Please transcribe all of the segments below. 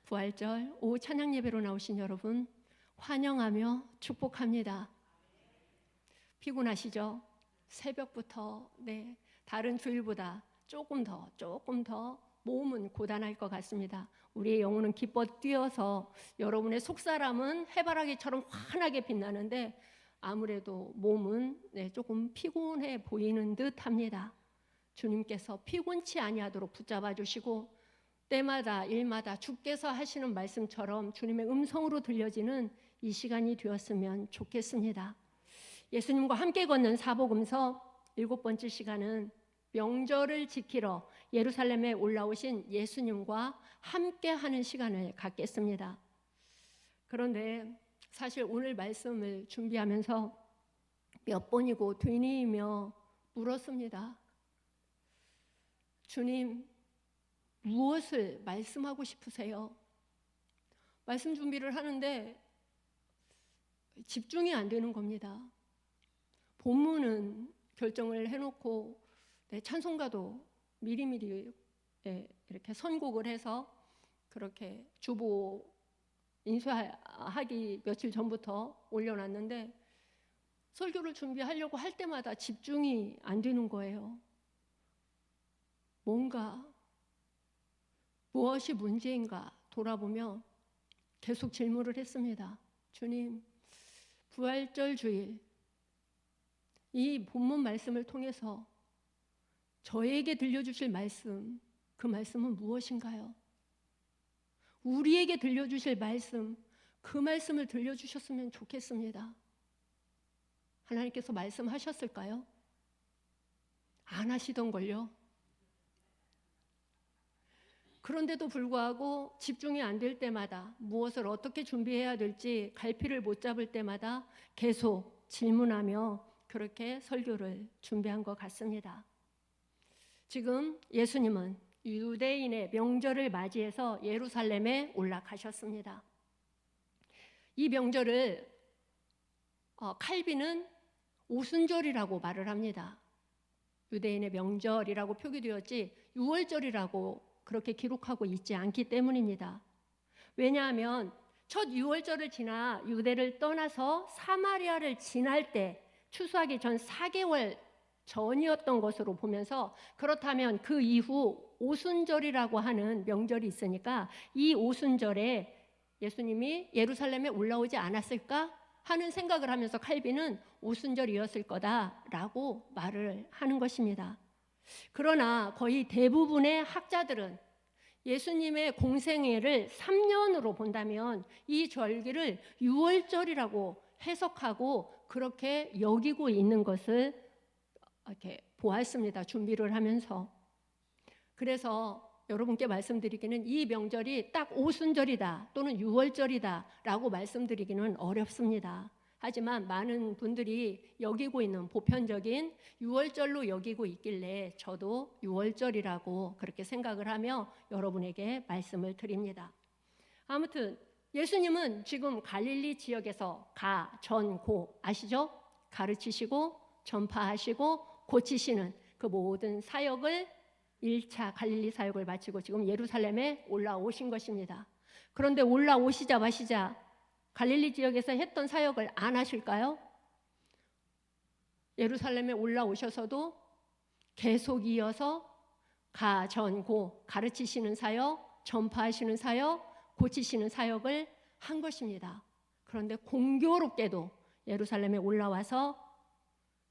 부활절 오후 찬양 예배로 나오신 여러분 환영하며 축복합니다. 피곤하시죠? 새벽부터 다른 주일보다 조금 더 몸은 고단할 것 같습니다. 우리의 영혼은 기뻐 뛰어서 여러분의 속사람은 해바라기처럼 환하게 빛나는데 아무래도 몸은 조금 피곤해 보이는 듯합니다. 주님께서 피곤치 아니하도록 붙잡아 주시고 때마다 일마다 주께서 하시는 말씀처럼 주님의 음성으로 들려지는 이 시간이 되었으면 좋겠습니다. 예수님과 함께 걷는 사복음서 7번째 시간은 명절을 지키러 예루살렘에 올라오신 예수님과 함께하는 시간을 갖겠습니다. 그런데 사실 오늘 말씀을 준비하면서 몇 번이고 되뇌이며 물었습니다. 주님, 무엇을 말씀하고 싶으세요? 말씀 준비를 하는데 집중이 안 되는 겁니다. 본문은 결정을 해놓고 찬송가도 미리미리 이렇게 선곡을 해서 그렇게 주보 인쇄하기 며칠 전부터 올려놨는데 설교를 준비하려고 할 때마다 집중이 안 되는 거예요. 무엇이 문제인가 돌아보며 계속 질문을 했습니다. 주님, 부활절 주일 이 본문 말씀을 통해서 저에게 들려주실 말씀, 그 말씀은 무엇인가요? 우리에게 들려주실 말씀, 그 말씀을 들려주셨으면 좋겠습니다. 하나님께서 말씀하셨을까요? 안 하시던걸요. 그런데도 불구하고 집중이 안 될 때마다 무엇을 어떻게 준비해야 될지 갈피를 못 잡을 때마다 계속 질문하며 그렇게 설교를 준비한 것 같습니다. 지금 예수님은 유대인의 명절을 맞이해서 예루살렘에 올라가셨습니다. 이 명절을 칼빈은 오순절이라고 말을 합니다. 유대인의 명절이라고 표기되었지 유월절이라고 그렇게 기록하고 있지 않기 때문입니다. 왜냐하면 첫 유월절을 지나 유대를 떠나서 사마리아를 지날 때 추수하기 전 4개월 전이었던 것으로 보면서 그렇다면 그 이후 오순절이라고 하는 명절이 있으니까 이 오순절에 예수님이 예루살렘에 올라오지 않았을까 하는 생각을 하면서 칼빈은 오순절이었을 거다라고 말을 하는 것입니다. 그러나 거의 대부분의 학자들은 예수님의 공생애를 3년으로 본다면 이 절기를 유월절이라고 해석하고 그렇게 여기고 있는 것을 이렇게 보았습니다. 준비를 하면서. 그래서 여러분께 말씀드리기는 이 명절이 딱 오순절이다 또는 유월절이다 라고 말씀드리기는 어렵습니다. 하지만 많은 분들이 여기고 있는 보편적인 유월절로 여기고 있길래 저도 유월절이라고 그렇게 생각을 하며 여러분에게 말씀을 드립니다. 아무튼 예수님은 지금 갈릴리 지역에서 가, 전, 고 아시죠? 가르치시고 전파하시고 고치시는 그 모든 사역을 1차 갈릴리 사역을 마치고 지금 예루살렘에 올라오신 것입니다. 그런데 올라오시자마시자 갈릴리 지역에서 했던 사역을 안 하실까요? 예루살렘에 올라오셔서도 계속 이어서 가, 전, 고 가르치시는 사역, 전파하시는 사역, 고치시는 사역을 한 것입니다. 그런데 공교롭게도 예루살렘에 올라와서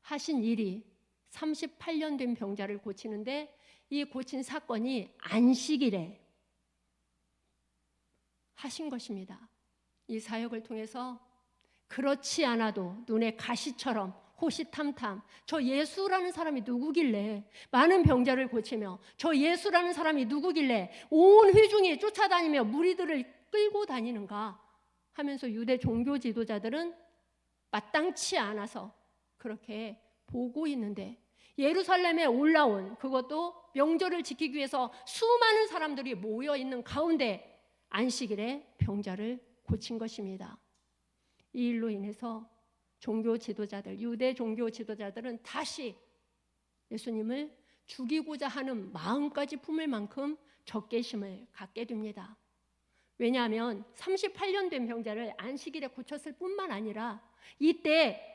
하신 일이 38년 된 병자를 고치는데 이 고친 사건이 안식일에 하신 것입니다. 이 사역을 통해서 그렇지 않아도 눈에 가시처럼 호시탐탐 저 예수라는 사람이 누구길래 많은 병자를 고치며 저 예수라는 사람이 누구길래 온 회중이 쫓아다니며 무리들을 끌고 다니는가 하면서 유대 종교 지도자들은 마땅치 않아서 그렇게 보고 있는데 예루살렘에 올라온 그것도 명절을 지키기 위해서 수많은 사람들이 모여 있는 가운데 안식일에 병자를 고친 것입니다. 이 일로 인해서 종교 지도자들, 유대 종교 지도자들은 다시 예수님을 죽이고자 하는 마음까지 품을 만큼 적개심을 갖게 됩니다. 왜냐하면 38년 된 병자를 안식일에 고쳤을 뿐만 아니라 이때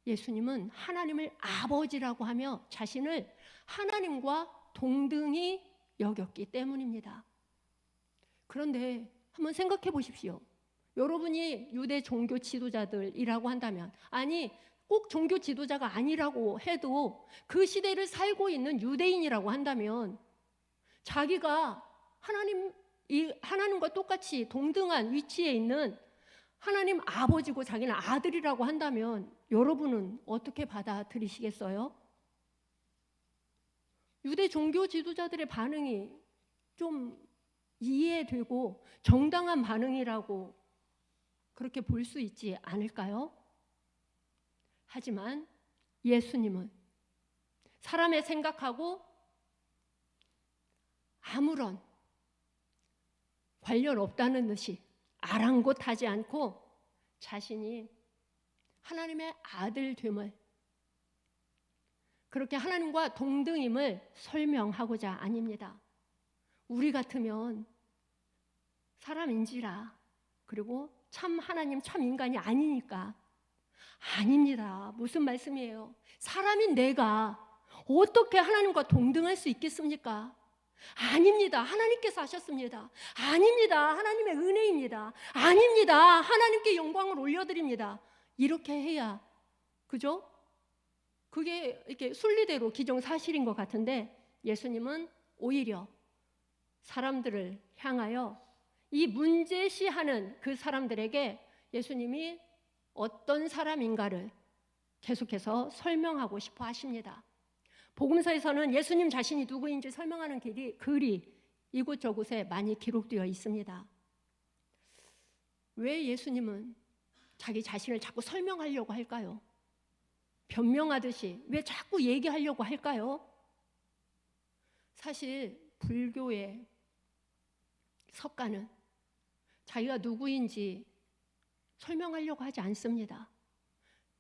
예수님은 하나님을 아버지라고 하며 자신을 하나님과 동등히 여겼기 때문입니다. 그런데 한번 생각해 보십시오. 여러분이 유대 종교 지도자들이라고 한다면, 아니 꼭 종교 지도자가 아니라고 해도 그 시대를 살고 있는 유대인이라고 한다면 자기가 하나님과 똑같이 동등한 위치에 있는 하나님 아버지고 자기는 아들이라고 한다면 여러분은 어떻게 받아들이시겠어요? 유대 종교 지도자들의 반응이 좀 이해되고 정당한 반응이라고 그렇게 볼 수 있지 않을까요? 하지만 예수님은 사람의 생각하고 아무런 관련 없다는 듯이 아랑곳하지 않고 자신이 하나님의 아들됨을, 그렇게 하나님과 동등임을 설명하고자 아닙니다. 우리 같으면 사람인지라, 그리고 참 하나님 참 인간이 아니니까. 아닙니다. 무슨 말씀이에요? 사람인 내가 어떻게 하나님과 동등할 수 있겠습니까? 아닙니다. 하나님께서 하셨습니다. 아닙니다. 하나님의 은혜입니다. 아닙니다. 하나님께 영광을 올려드립니다. 이렇게 해야, 그죠? 그게 이렇게 순리대로 기정사실인 것 같은데 예수님은 오히려 사람들을 향하여 이 문제시하는 그 사람들에게 예수님이 어떤 사람인가를 계속해서 설명하고 싶어 하십니다. 복음서에서는 예수님 자신이 누구인지 설명하는 글이 이곳저곳에 많이 기록되어 있습니다. 왜 예수님은 자기 자신을 자꾸 설명하려고 할까요? 변명하듯이 왜 자꾸 얘기하려고 할까요? 사실 불교의 석가는 자기가 누구인지 설명하려고 하지 않습니다.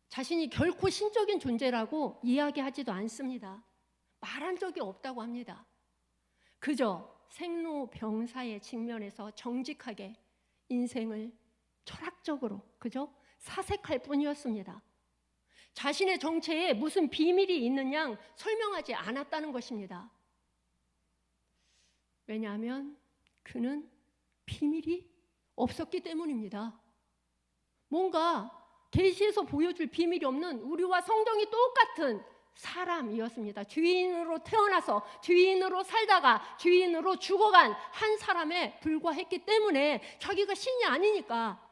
자신이 결코 신적인 존재라고 이야기하지도 않습니다. 말한 적이 없다고 합니다. 그저 생로병사의 직면에서 정직하게 인생을 철학적으로 그저 사색할 뿐이었습니다. 자신의 정체에 무슨 비밀이 있는 양 설명하지 않았다는 것입니다. 왜냐하면 그는 비밀이 없었기 때문입니다. 뭔가 계시에서 보여줄 비밀이 없는 우리와 성정이 똑같은 사람이었습니다. 죄인으로 태어나서 죄인으로 살다가 죄인으로 죽어간 한 사람에 불과했기 때문에 자기가 신이 아니니까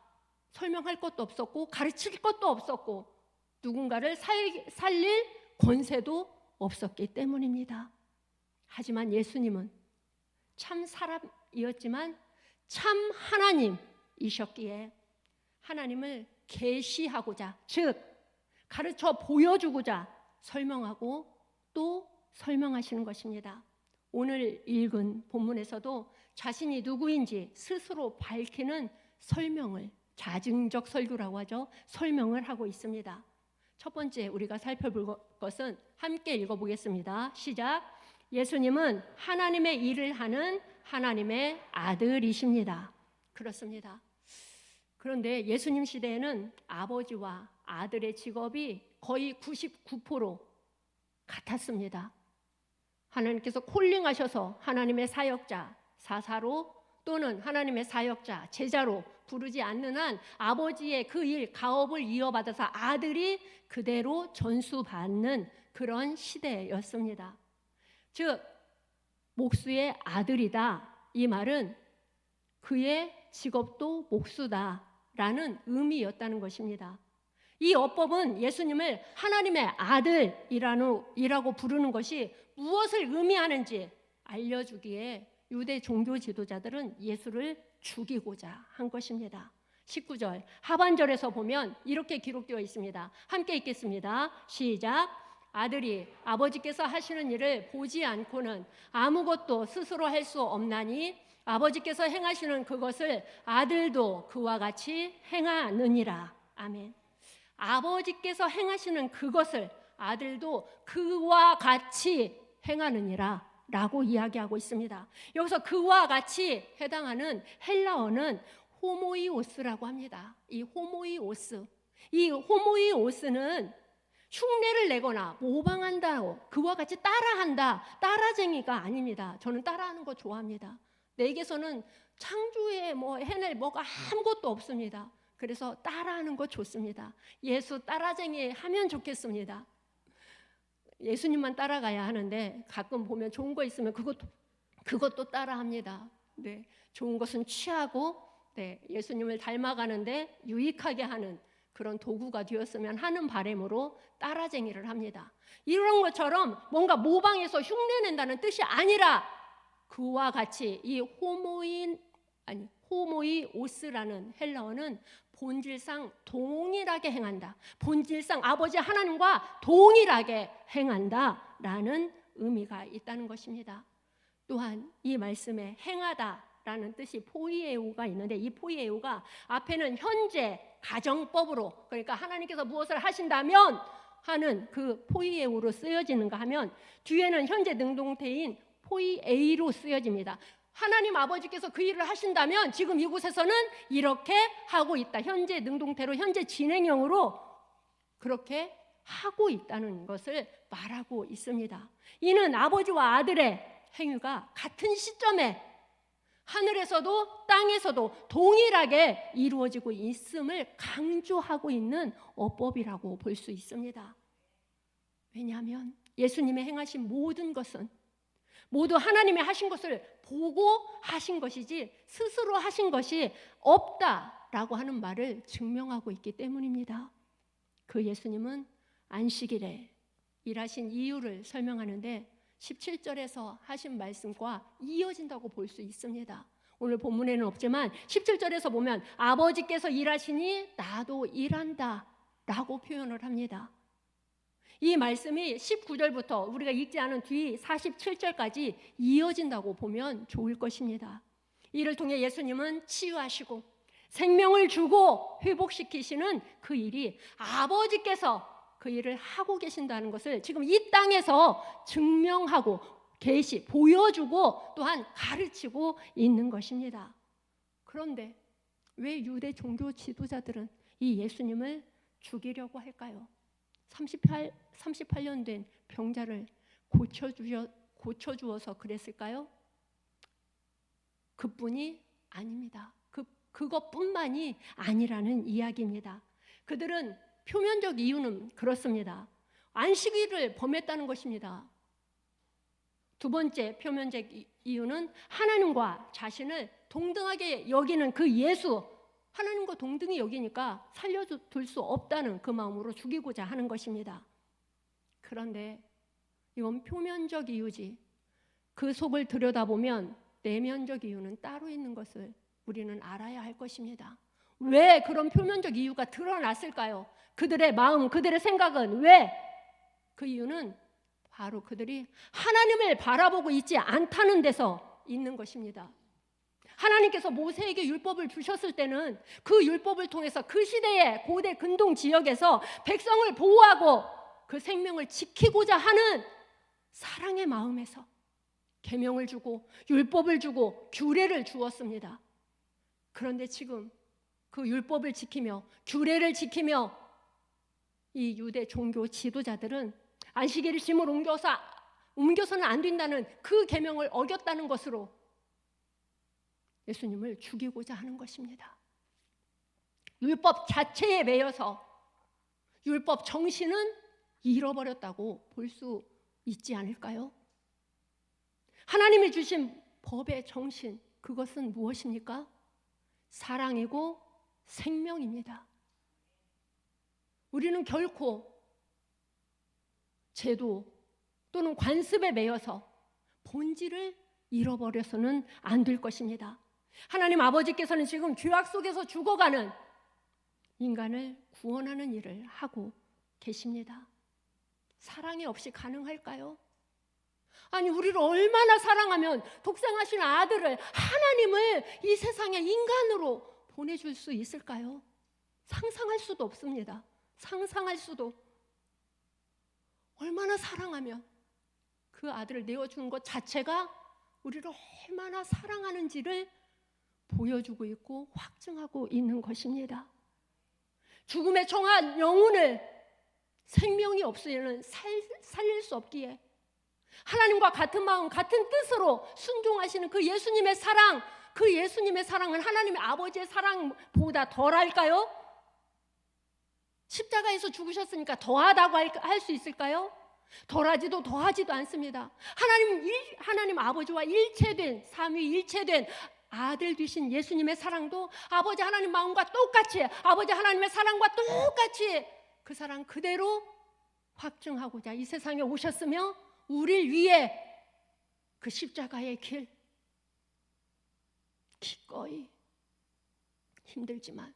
설명할 것도 없었고 가르칠 것도 없었고 누군가를 살릴 권세도 없었기 때문입니다. 하지만 예수님은 참 사람이었지만 참 하나님이셨기에 하나님을 계시하고자, 즉 가르쳐 보여주고자 설명하고 또 설명하시는 것입니다. 오늘 읽은 본문에서도 자신이 누구인지 스스로 밝히는 설명을, 자증적 설교라고 하죠. 설명을 하고 있습니다. 첫 번째 우리가 살펴볼 것은 함께 읽어보겠습니다. 시작. 예수님은 하나님의 일을 하는 하나님의 아들이십니다. 그렇습니다. 그런데 예수님 시대에는 아버지와 아들의 직업이 거의 99% 같았습니다. 하나님께서 콜링하셔서 하나님의 사역자, 사사로 또는 하나님의 사역자, 제자로 부르지 않는 한 아버지의 그 일, 가업을 이어받아서 아들이 그대로 전수받는 그런 시대였습니다. 즉 목수의 아들이다. 이 말은 그의 직업도 목수다라는 의미였다는 것입니다. 이 어법은 예수님을 하나님의 아들이라고 부르는 것이 무엇을 의미하는지 알려주기에 유대 종교 지도자들은 예수를 죽이고자 한 것입니다. 19절 하반절에서 보면 이렇게 기록되어 있습니다. 함께 읽겠습니다. 시작. 아들이 아버지께서 하시는 일을 보지 않고는 아무것도 스스로 할 수 없나니 아버지께서 행하시는 그것을 아들도 그와 같이 행하느니라. 아멘. 아버지께서 행하시는 그것을 아들도 그와 같이 행하느니라. 라고 이야기하고 있습니다. 여기서 그와 같이 해당하는 헬라어는 호모이오스라고 합니다. 이 호모이오스는 흉내를 내거나 모방한다고, 그와 같이 따라한다, 따라쟁이가 아닙니다. 저는 따라하는 거 좋아합니다. 내게서는 창조에 해낼 뭐가 아무것도 없습니다. 그래서 따라하는 거 좋습니다. 예수 따라쟁이 하면 좋겠습니다. 예수님만 따라가야 하는데 가끔 보면 좋은 거 있으면 그것도 따라합니다. 네, 좋은 것은 취하고 예수님을 닮아가는데 유익하게 하는 그런 도구가 되었으면 하는 바람으로 따라쟁이를 합니다. 이런 것처럼 뭔가 모방해서 흉내낸다는 뜻이 아니라 그와 같이 이 호모이오스라는 헬라어는 본질상 동일하게 행한다. 본질상 아버지 하나님과 동일하게 행한다라는 의미가 있다는 것입니다. 또한 이 말씀에 행하다라는 뜻이 포이에오가 있는데, 이 포이에오가 앞에는 현재 가정법으로, 그러니까 하나님께서 무엇을 하신다면 하는 그 포이에오로 쓰여지는가 하면, 뒤에는 현재 능동태인 포이에이로 쓰여집니다. 하나님 아버지께서 그 일을 하신다면 지금 이곳에서는 이렇게 하고 있다. 현재 능동태로, 현재 진행형으로 그렇게 하고 있다는 것을 말하고 있습니다. 이는 아버지와 아들의 행위가 같은 시점에 하늘에서도 땅에서도 동일하게 이루어지고 있음을 강조하고 있는 어법이라고 볼 수 있습니다. 왜냐하면 예수님의 행하신 모든 것은 모두 하나님이 하신 것을 보고 하신 것이지 스스로 하신 것이 없다라고 하는 말을 증명하고 있기 때문입니다. 그 예수님은 안식일에 일하신 이유를 설명하는데 17절에서 하신 말씀과 이어진다고 볼 수 있습니다. 오늘 본문에는 없지만 17절에서 보면 아버지께서 일하시니 나도 일한다 라고 표현을 합니다. 이 말씀이 19절부터 우리가 읽지 않은 뒤 47절까지 이어진다고 보면 좋을 것입니다. 이를 통해 예수님은 치유하시고 생명을 주고 회복시키시는 그 일이 아버지께서 그 일을 하고 계신다는 것을 지금 이 땅에서 증명하고 보여주고 또한 가르치고 있는 것입니다. 그런데 왜 유대 종교 지도자들은 이 예수님을 죽이려고 할까요? 38년 된 병자를 고쳐주어서 그랬을까요? 그뿐이 아닙니다. 그것뿐만이 아니라는 이야기입니다. 그들은 표면적 이유는 그렇습니다. 안식일을 범했다는 것입니다. 두 번째 표면적 이유는 하나님과 자신을 동등하게 여기는 그 예수, 하나님과 동등히 여기니까 살려둘 수 없다는 그 마음으로 죽이고자 하는 것입니다. 그런데 이건 표면적 이유지, 그 속을 들여다보면 내면적 이유는 따로 있는 것을 우리는 알아야 할 것입니다. 왜 그런 표면적 이유가 드러났을까요? 그들의 마음, 그들의 생각은 왜? 그 이유는 바로 그들이 하나님을 바라보고 있지 않다는 데서 있는 것입니다. 하나님께서 모세에게 율법을 주셨을 때는 그 율법을 통해서 그 시대의 고대 근동 지역에서 백성을 보호하고 그 생명을 지키고자 하는 사랑의 마음에서 계명을 주고 율법을 주고 규례를 주었습니다. 그런데 지금 그 율법을 지키며 규례를 지키며 이 유대 종교 지도자들은 안식일을 짐을 옮겨서는 안 된다는 그 계명을 어겼다는 것으로 예수님을 죽이고자 하는 것입니다. 율법 자체에 매여서 율법 정신은 잃어버렸다고 볼 수 있지 않을까요? 하나님이 주신 법의 정신, 그것은 무엇입니까? 사랑이고 생명입니다. 우리는 결코 제도 또는 관습에 매여서 본질을 잃어버려서는 안 될 것입니다. 하나님 아버지께서는 지금 죄악 속에서 죽어가는 인간을 구원하는 일을 하고 계십니다. 사랑이 없이 가능할까요? 아니, 우리를 얼마나 사랑하면 독생하신 아들을, 하나님을 이 세상에 인간으로 보내줄 수 있을까요? 상상할 수도 없습니다. 상상할 수도. 얼마나 사랑하면 그 아들을 내어주는 것 자체가 우리를 얼마나 사랑하는지를 보여주고 있고 확증하고 있는 것입니다. 죽음에 청한 영혼을 생명이 없으면 살릴 수 없기에 하나님과 같은 마음, 같은 뜻으로 순종하시는 그 예수님의 사랑, 그 예수님의 사랑은 하나님의 아버지의 사랑보다 덜할까요? 십자가에서 죽으셨으니까 더하다고 할 수 있을까요? 덜하지도 더하지도 않습니다. 하나님 아버지와 일체된, 삼위일체된 아들 되신 예수님의 사랑도 아버지 하나님 마음과 똑같이, 아버지 하나님의 사랑과 똑같이 그 사랑 그대로 확증하고자 이 세상에 오셨으며 우리를 위해 그 십자가의 길 기꺼이 힘들지만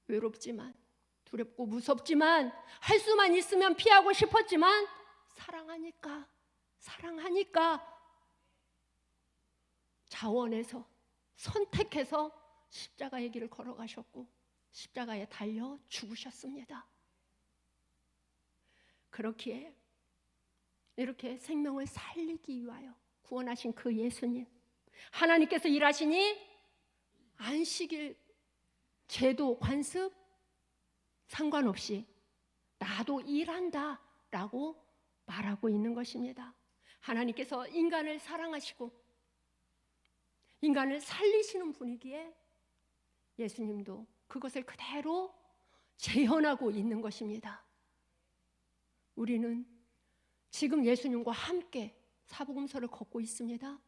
외롭지만 두렵고 무섭지만 할 수만 있으면 피하고 싶었지만 사랑하니까 자원해서 선택해서 십자가의 길을 걸어가셨고 십자가에 달려 죽으셨습니다. 그렇기에 이렇게 생명을 살리기 위하여 구원하신 그 예수님, 하나님께서 일하시니 안식일 제도 관습 상관없이 나도 일한다 라고 말하고 있는 것입니다. 하나님께서 인간을 사랑하시고 인간을 살리시는 분이기에 예수님도 그것을 그대로 재현하고 있는 것입니다. 우리는 지금 예수님과 함께 사복음서를 걷고 있습니다.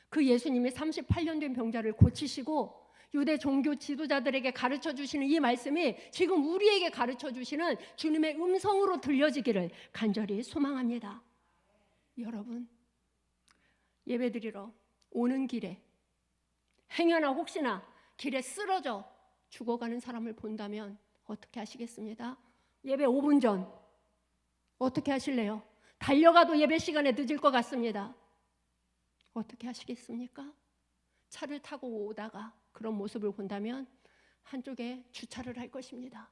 그 예수님이 38년 된 병자를 고치시고 유대 종교 지도자들에게 가르쳐 주시는 이 말씀이 지금 우리에게 가르쳐 주시는 주님의 음성으로 들려지기를 간절히 소망합니다. 여러분, 예배드리러 오는 길에 행여나 혹시나 길에 쓰러져 죽어가는 사람을 본다면 어떻게 하시겠습니까? 예배 5분 전 어떻게 하실래요? 달려가도 예배 시간에 늦을 것 같습니다. 어떻게 하시겠습니까? 차를 타고 오다가 그런 모습을 본다면 한쪽에 주차를 할 것입니다.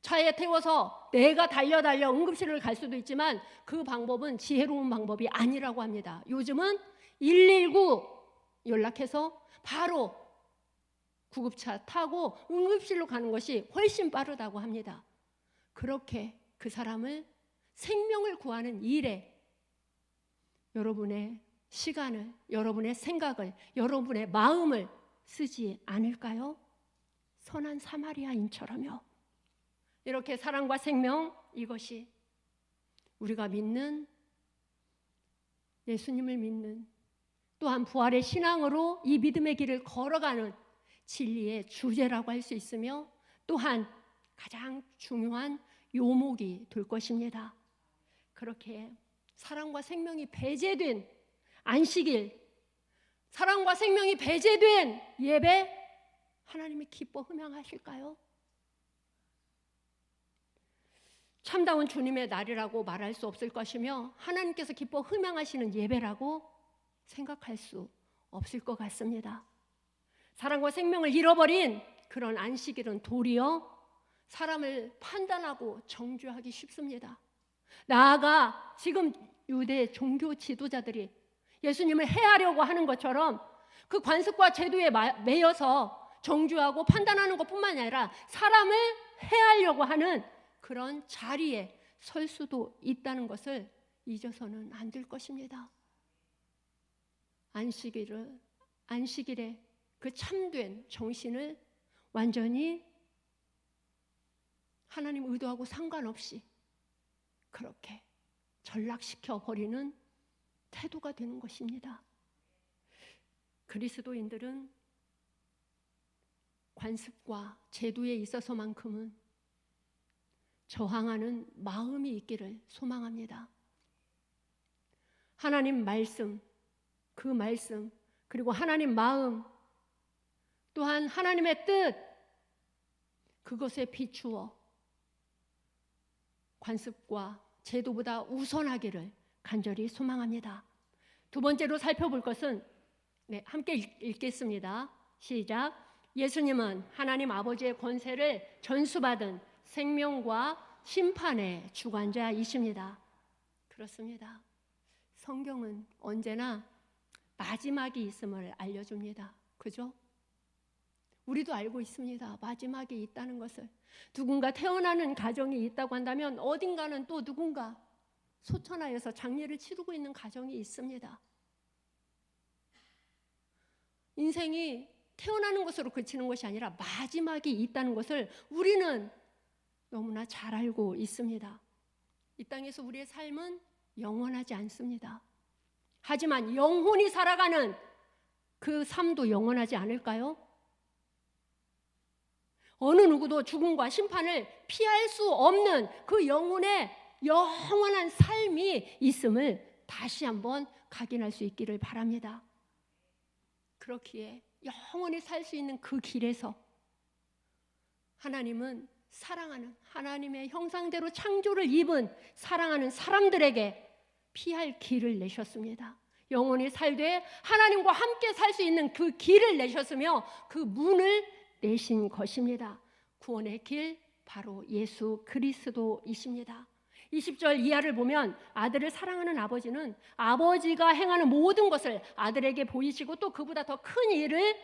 차에 태워서 내가 달려 응급실을 갈 수도 있지만 그 방법은 지혜로운 방법이 아니라고 합니다. 요즘은 119 연락해서 바로 구급차 타고 응급실로 가는 것이 훨씬 빠르다고 합니다. 그렇게 그 사람을 생명을 구하는 일에 여러분의 시간을, 여러분의 생각을, 여러분의 마음을 쓰지 않을까요? 선한 사마리아인처럼요. 이렇게 사랑과 생명, 이것이 우리가 믿는 예수님을 믿는 또한 부활의 신앙으로 이 믿음의 길을 걸어가는 진리의 주제라고 할 수 있으며 또한 가장 중요한 요목이 될 것입니다. 그렇게 사랑과 생명이 배제된 안식일, 사랑과 생명이 배제된 예배, 하나님이 기뻐 흠양하실까요? 참다운 주님의 날이라고 말할 수 없을 것이며 하나님께서 기뻐 흠양하시는 예배라고 생각할 수 없을 것 같습니다. 사랑과 생명을 잃어버린 그런 안식일은 도리어 사람을 판단하고 정죄하기 쉽습니다. 나아가 지금 유대 종교 지도자들이 예수님을 해하려고 하는 것처럼 그 관습과 제도에 매여서 정죄하고 판단하는 것뿐만 아니라 사람을 해하려고 하는 그런 자리에 설 수도 있다는 것을 잊어서는 안 될 것입니다. 안식일의 그 참된 정신을 완전히 하나님 의도하고 상관없이 그렇게 전락시켜 버리는 태도가 되는 것입니다. 그리스도인들은 관습과 제도에 있어서만큼은 저항하는 마음이 있기를 소망합니다. 하나님 말씀, 그 말씀, 그리고 하나님 마음, 또한 하나님의 뜻, 그것에 비추어 관습과 제도보다 우선하기를 간절히 소망합니다. 두 번째로 살펴볼 것은 함께 읽겠습니다. 시작. 예수님은 하나님 아버지의 권세를 전수받은 생명과 심판의 주관자이십니다. 그렇습니다. 성경은 언제나 마지막이 있음을 알려줍니다. 그죠? 우리도 알고 있습니다. 마지막이 있다는 것을. 누군가 태어나는 가정이 있다고 한다면 어딘가는 또 누군가 소천하여서 장례를 치르고 있는 가정이 있습니다. 인생이 태어나는 것으로 그치는 것이 아니라 마지막이 있다는 것을 우리는 너무나 잘 알고 있습니다. 이 땅에서 우리의 삶은 영원하지 않습니다. 하지만 영혼이 살아가는 그 삶도 영원하지 않을까요? 어느 누구도 죽음과 심판을 피할 수 없는 그 영혼의 영원한 삶이 있음을 다시 한번 각인할 수 있기를 바랍니다. 그렇기에 영원히 살 수 있는 그 길에서 하나님은 사랑하는 하나님의 형상대로 창조를 입은 사랑하는 사람들에게 피할 길을 내셨습니다. 영원히 살되 하나님과 함께 살 수 있는 그 길을 내셨으며 그 문을 내신 것입니다. 구원의 길 바로 예수 그리스도이십니다. 20절 이하를 보면 아들을 사랑하는 아버지는 아버지가 행하는 모든 것을 아들에게 보이시고 또 그보다 더 큰 일을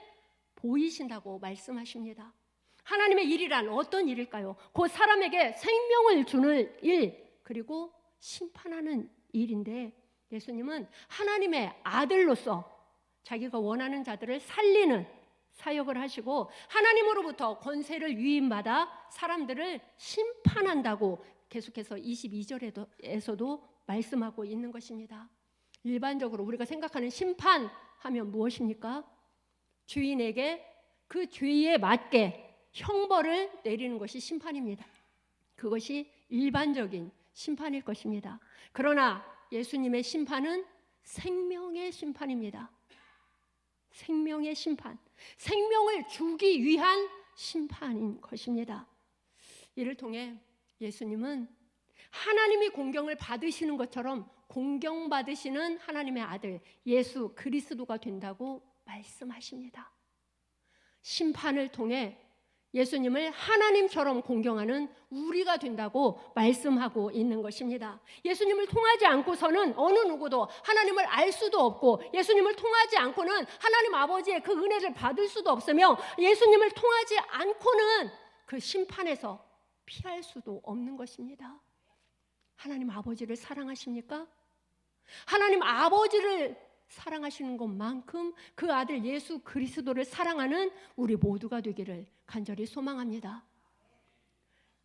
보이신다고 말씀하십니다. 하나님의 일이란 어떤 일일까요? 곧 사람에게 생명을 주는 일, 그리고 심판하는 일인데 예수님은 하나님의 아들로서 자기가 원하는 자들을 살리는 사역을 하시고 하나님으로부터 권세를 위임받아 사람들을 심판한다고 계속해서 22절에서도 말씀하고 있는 것입니다. 일반적으로 우리가 생각하는 심판하면 무엇입니까? 주인에게 그 죄에 맞게 형벌을 내리는 것이 심판입니다. 그것이 일반적인 심판일 것입니다. 그러나 예수님의 심판은 생명의 심판입니다. 생명의 심판, 생명을 주기 위한 심판인 것입니다. 이를 통해 예수님은 하나님이 공경을 받으시는 것처럼 공경받으시는 하나님의 아들 예수 그리스도가 된다고 말씀하십니다. 심판을 통해 예수님을 하나님처럼 공경하는 우리가 된다고 말씀하고 있는 것입니다. 예수님을 통하지 않고서는 어느 누구도 하나님을 알 수도 없고 예수님을 통하지 않고는 하나님 아버지의 그 은혜를 받을 수도 없으며 예수님을 통하지 않고는 그 심판에서 피할 수도 없는 것입니다. 하나님 아버지를 사랑하십니까? 하나님 아버지를 사랑하시는 것만큼 그 아들 예수 그리스도를 사랑하는 우리 모두가 되기를 간절히 소망합니다.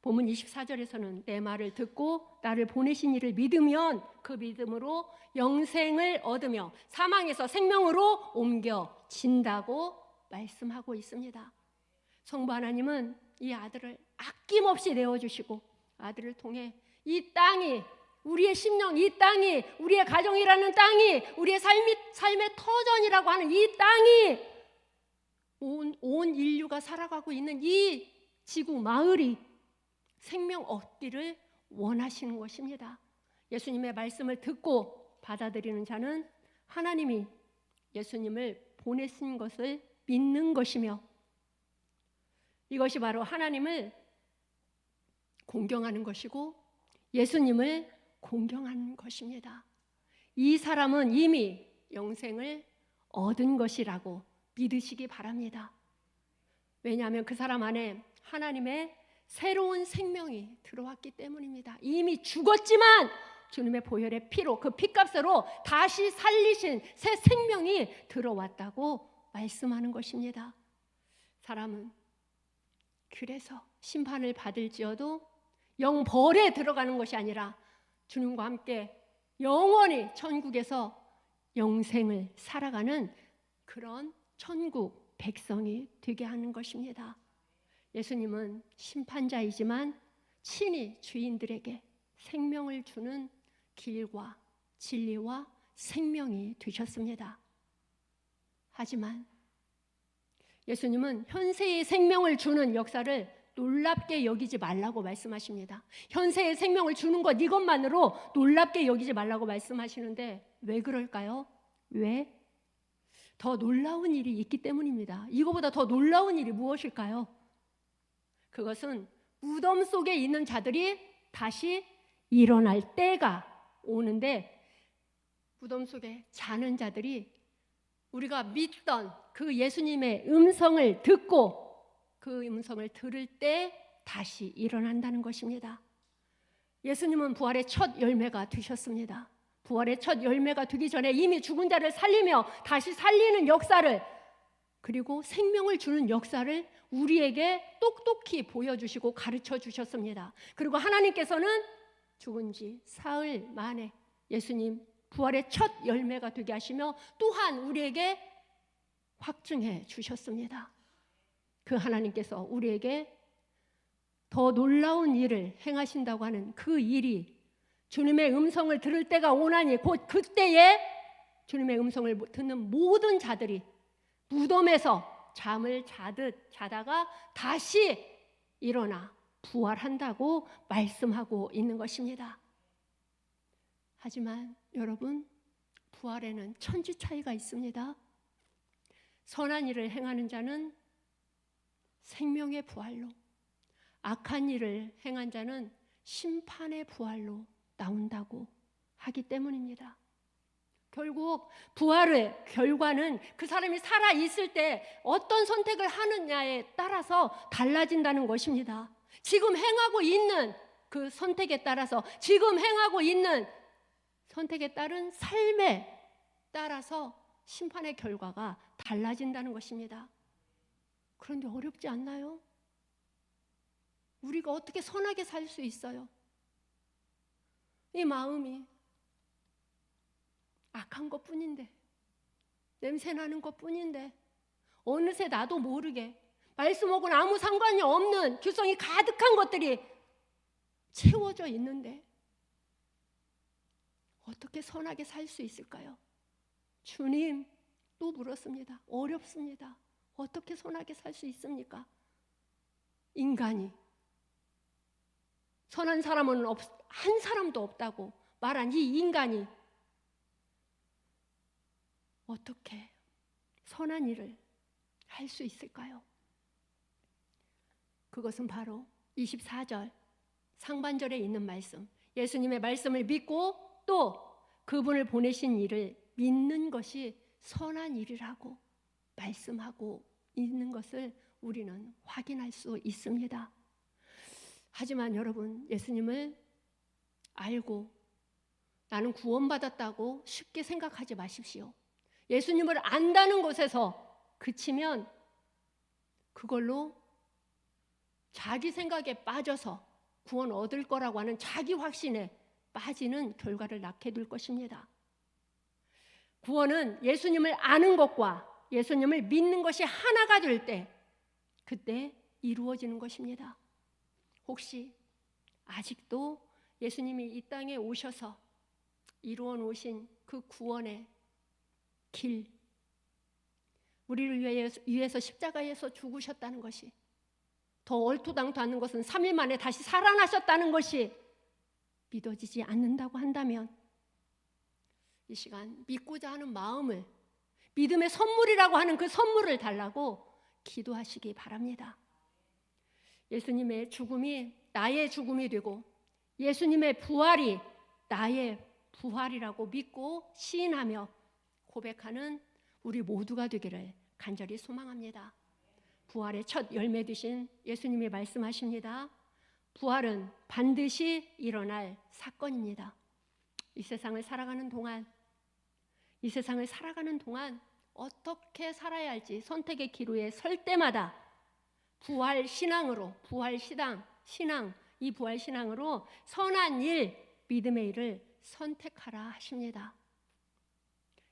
본문 24절에서는 내 말을 듣고 나를 보내신 이를 믿으면 그 믿음으로 영생을 얻으며 사망에서 생명으로 옮겨진다고 말씀하고 있습니다. 성부 하나님은 이 아들을 아낌없이 내어주시고 아들을 통해 이 땅이 우리의 심령, 이 땅이 우리의 가정이라는 땅이 우리의 삶의 터전이라고 하는 이 땅이 온 인류가 살아가고 있는 이 지구 마을이 생명 얻기를 원하시는 것입니다. 예수님의 말씀을 듣고 받아들이는 자는 하나님이 예수님을 보내신 것을 믿는 것이며 이것이 바로 하나님을 공경하는 것이고 예수님을 공경하는 것입니다. 이 사람은 이미 영생을 얻은 것이라고 믿으시기 바랍니다. 왜냐하면 그 사람 안에 하나님의 새로운 생명이 들어왔기 때문입니다. 이미 죽었지만 주님의 보혈의 피로 그 피값으로 다시 살리신 새 생명이 들어왔다고 말씀하는 것입니다. 사람은 그래서 심판을 받을지어도 영벌에 들어가는 것이 아니라 주님과 함께 영원히 천국에서 영생을 살아가는 그런 천국 백성이 되게 하는 것입니다. 예수님은 심판자이지만 친히 주인들에게 생명을 주는 길과 진리와 생명이 되셨습니다. 하지만 예수님은 현세의 생명을 주는 역사를 놀랍게 여기지 말라고 말씀하십니다. 현세의 생명을 주는 것 이것만으로 놀랍게 여기지 말라고 말씀하시는데 왜 그럴까요? 왜? 더 놀라운 일이 있기 때문입니다. 이거보다 더 놀라운 일이 무엇일까요? 그것은 무덤 속에 있는 자들이 다시 일어날 때가 오는데 무덤 속에 자는 자들이 우리가 믿던 그 예수님의 음성을 듣고 그 음성을 들을 때 다시 일어난다는 것입니다. 예수님은 부활의 첫 열매가 되셨습니다. 부활의 첫 열매가 되기 전에 이미 죽은 자를 살리며 다시 살리는 역사를, 그리고 생명을 주는 역사를 우리에게 똑똑히 보여주시고 가르쳐 주셨습니다. 그리고 하나님께서는 죽은 지 사흘 만에 예수님 부활의 첫 열매가 되게 하시며 또한 우리에게 확증해 주셨습니다. 그 하나님께서 우리에게 더 놀라운 일을 행하신다고 하는 그 일이, 주님의 음성을 들을 때가 오나니 곧 그때에 주님의 음성을 듣는 모든 자들이 무덤에서 잠을 자다가 다시 일어나 부활한다고 말씀하고 있는 것입니다. 하지만 여러분, 부활에는 천지 차이가 있습니다. 선한 일을 행하는 자는 생명의 부활로, 악한 일을 행한 자는 심판의 부활로 나온다고 하기 때문입니다. 결국 부활의 결과는 그 사람이 살아있을 때 어떤 선택을 하느냐에 따라서 달라진다는 것입니다. 지금 행하고 있는 그 선택에 따라서, 지금 행하고 있는 선택에 따른 삶에 따라서 심판의 결과가 달라진다는 것입니다. 그런데 어렵지 않나요? 우리가 어떻게 선하게 살 수 있어요? 이 마음이 악한 것 뿐인데, 냄새 나는 것 뿐인데, 어느새 나도 모르게 말씀하고는 아무 상관이 없는 규성이 가득한 것들이 채워져 있는데 어떻게 선하게 살 수 있을까요? 주님, 또 물었습니다. 어렵습니다. 어떻게 선하게 살 수 있습니까? 인간이, 선한 사람은 한 사람도 없다고 말한 이 인간이 어떻게 선한 일을 할 수 있을까요? 그것은 바로 24절 상반절에 있는 말씀, 예수님의 말씀을 믿고 또 그분을 보내신 일을 믿는 것이 선한 일이라고 말씀하고 있는 것을 우리는 확인할 수 있습니다. 하지만 여러분, 예수님을 알고 나는 구원받았다고 쉽게 생각하지 마십시오. 예수님을 안다는 것에서 그치면 그걸로 자기 생각에 빠져서 구원 얻을 거라고 하는 자기 확신에 빠지는 결과를 낳게 될 것입니다. 구원은 예수님을 아는 것과 예수님을 믿는 것이 하나가 될 때, 그때 이루어지는 것입니다. 혹시 아직도 예수님이 이 땅에 오셔서 이루어 놓으신 그 구원의 길, 우리를 위해서 십자가에서 죽으셨다는 것이, 더 얼토당토 않는 것은 3일 만에 다시 살아나셨다는 것이 믿어지지 않는다고 한다면 이 시간 믿고자 하는 마음을, 믿음의 선물이라고 하는 그 선물을 달라고 기도하시기 바랍니다. 예수님의 죽음이 나의 죽음이 되고 예수님의 부활이 나의 부활이라고 믿고 시인하며 고백하는 우리 모두가 되기를 간절히 소망합니다. 부활의 첫 열매 되신 예수님이 말씀하십니다. 부활은 반드시 일어날 사건입니다. 이 세상을 살아가는 동안 어떻게 살아야 할지 선택의 기로에 설 때마다 부활 신앙으로, 이 부활 신앙으로 선한 일, 믿음의 일을 선택하라 하십니다.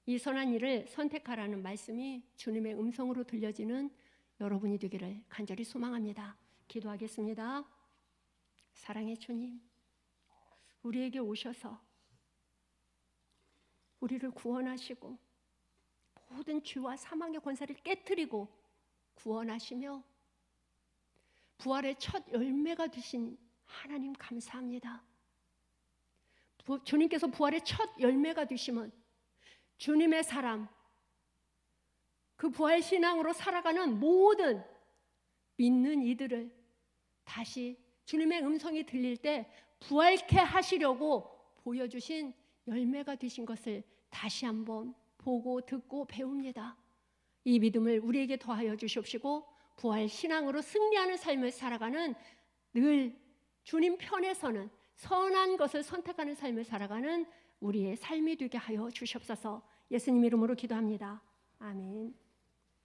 이 선한 일을 선택하라는 말씀이 주님의 음성으로 들려지는 여러분이 되기를 간절히 소망합니다. 기도하겠습니다. 사랑의 주님, 우리에게 오셔서 우리를 구원하시고 모든 죄와 사망의 권세를 깨트리고 구원하시며 부활의 첫 열매가 되신 하나님 감사합니다. 주님께서 부활의 첫 열매가 되시면 주님의 사람, 그 부활 신앙으로 살아가는 모든 믿는 이들을 다시 주님의 음성이 들릴 때 부활케 하시려고 보여주신 열매가 되신 것을 다시 한번 보고 듣고 배웁니다. 이 믿음을 우리에게 더하여 주시옵시고 부활 신앙으로 승리하는 삶을 살아가는, 늘 주님 편에 서는 선한 것을 선택하는 삶을 살아가는 우리의 삶이 되게 하여 주시옵소서. 예수님 이름으로 기도합니다. 아멘.